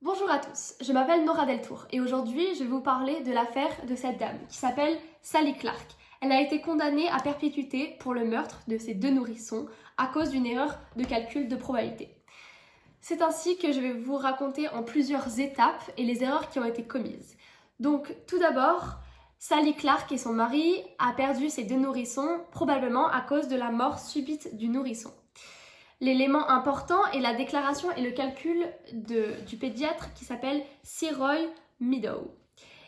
Bonjour à tous, je m'appelle Nora Deltour et aujourd'hui je vais vous parler de l'affaire de cette dame qui s'appelle Sally Clark. Elle a été condamnée à perpétuité pour le meurtre de ses 2 nourrissons à cause d'une erreur de calcul de probabilité. C'est ainsi que je vais vous raconter en plusieurs étapes et les erreurs qui ont été commises. Donc tout d'abord, Sally Clark et son mari ont perdu ces 2 nourrissons probablement à cause de la mort subite du nourrisson. L'élément important est la déclaration et le calcul du pédiatre qui s'appelle Sir Roy Meadow.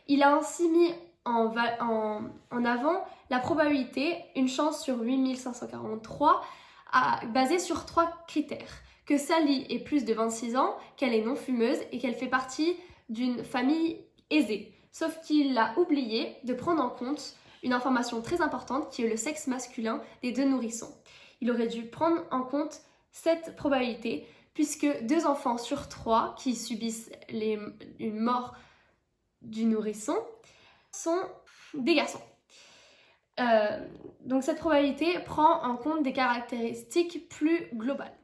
Il a ainsi mis en avant la probabilité, une chance sur 8543, basée sur 3 critères. Que Sally ait plus de 26 ans, qu'elle est non-fumeuse et qu'elle fait partie d'une famille aisée. Sauf qu'il a oublié de prendre en compte une information très importante qui est le sexe masculin des 2 nourrissons. Il aurait dû prendre en compte cette probabilité puisque 2 enfants sur 3 qui subissent une mort du nourrisson sont des garçons. Donc cette probabilité prend en compte des caractéristiques plus globales.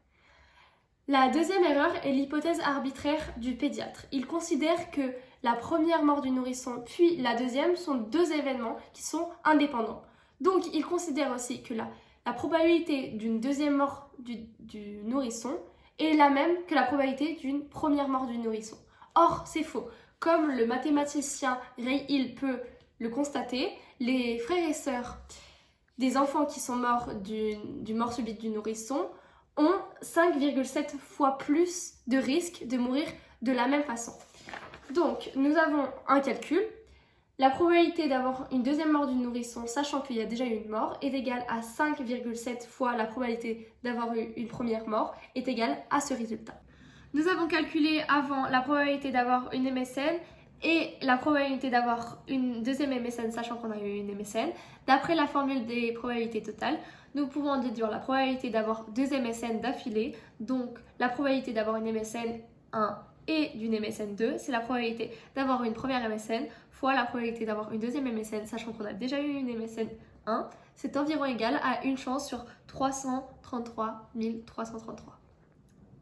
La deuxième erreur est l'hypothèse arbitraire du pédiatre. Il considère que la première mort du nourrisson puis la deuxième sont 2 événements qui sont indépendants. Donc il considère aussi que la probabilité d'une deuxième mort du nourrisson est la même que la probabilité d'une première mort du nourrisson. Or, c'est faux. Comme le mathématicien Ray Hill peut le constater, les frères et sœurs des enfants qui sont morts du mort subite du nourrisson ont 5,7 fois plus de risque de mourir de la même façon. Donc, nous avons un calcul. La probabilité d'avoir une deuxième mort du nourrisson, sachant qu'il y a déjà eu une mort, est égale à 5,7 fois la probabilité d'avoir eu une première mort, est égale à ce résultat. Nous avons calculé avant la probabilité d'avoir une MSN et la probabilité d'avoir une deuxième MSN, sachant qu'on a eu une MSN. D'après la formule des probabilités totales, nous pouvons déduire la probabilité d'avoir 2 MSN d'affilée, donc la probabilité d'avoir une MSN 1 et d'une MSN 2, c'est la probabilité d'avoir une première MSN fois la probabilité d'avoir une deuxième MSN, sachant qu'on a déjà eu une MSN 1, c'est environ égal à une chance sur 333 333.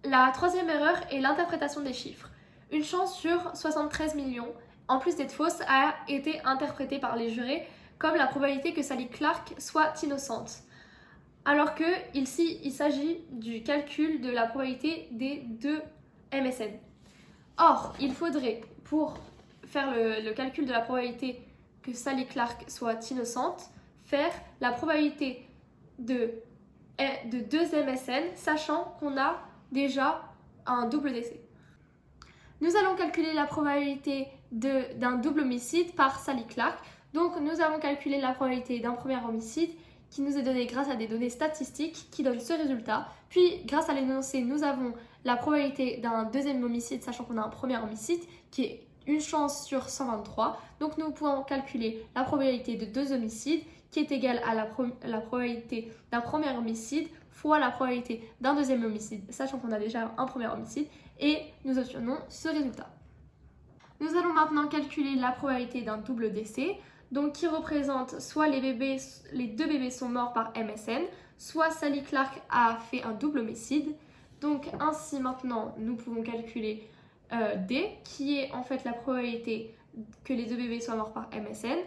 La troisième erreur est l'interprétation des chiffres. Une chance sur 73 millions, en plus d'être fausse, a été interprétée par les jurés comme la probabilité que Sally Clark soit innocente, alors que ici il s'agit du calcul de la probabilité des 2 MSN. Or, il faudrait, pour faire le calcul de la probabilité que Sally Clark soit innocente, faire la probabilité de 2 MSN, sachant qu'on a déjà un double décès. Nous allons calculer la probabilité d'un double homicide par Sally Clark. Donc, nous avons calculé la probabilité d'un premier homicide qui nous est donnée grâce à des données statistiques qui donnent ce résultat. Puis, grâce à l'énoncé, nous avons la probabilité d'un deuxième homicide, sachant qu'on a un premier homicide, qui est une chance sur 123. Donc, nous pouvons calculer la probabilité de 2 homicides, qui est égale à la probabilité d'un premier homicide fois la probabilité d'un deuxième homicide, sachant qu'on a déjà un premier homicide, et nous obtenons ce résultat. Nous allons maintenant calculer la probabilité d'un double décès, donc qui représente soit les 2 bébés sont morts par MSN, soit Sally Clark a fait un double homicide. Donc ainsi maintenant nous pouvons calculer D, qui est en fait la probabilité que les 2 bébés soient morts par MSN,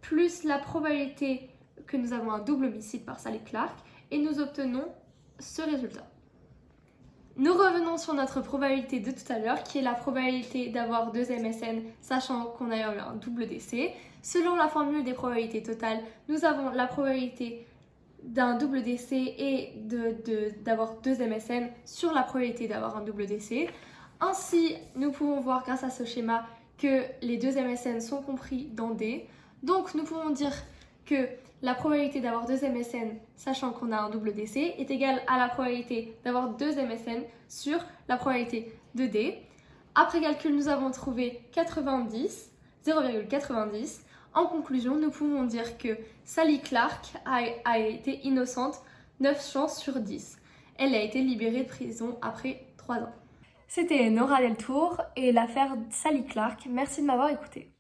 plus la probabilité que nous avons un double homicide par Sally Clark, et nous obtenons ce résultat. Nous revenons sur notre probabilité de tout à l'heure, qui est la probabilité d'avoir 2 MSN, sachant qu'on a eu un double décès. Selon la formule des probabilités totales, nous avons la probabilité d'un double décès et d'avoir 2 MSN sur la probabilité d'avoir un double décès. Ainsi, nous pouvons voir grâce à ce schéma que les 2 MSN sont compris dans D. Donc, nous pouvons dire que la probabilité d'avoir 2 MSN, sachant qu'on a un double décès, est égale à la probabilité d'avoir 2 MSN sur la probabilité de D. Après calcul, nous avons trouvé 0,90. En conclusion, nous pouvons dire que Sally Clark a été innocente 9 chances sur 10. Elle a été libérée de prison après 3 ans. C'était Nora Deltour et l'affaire Sally Clark. Merci de m'avoir écoutée.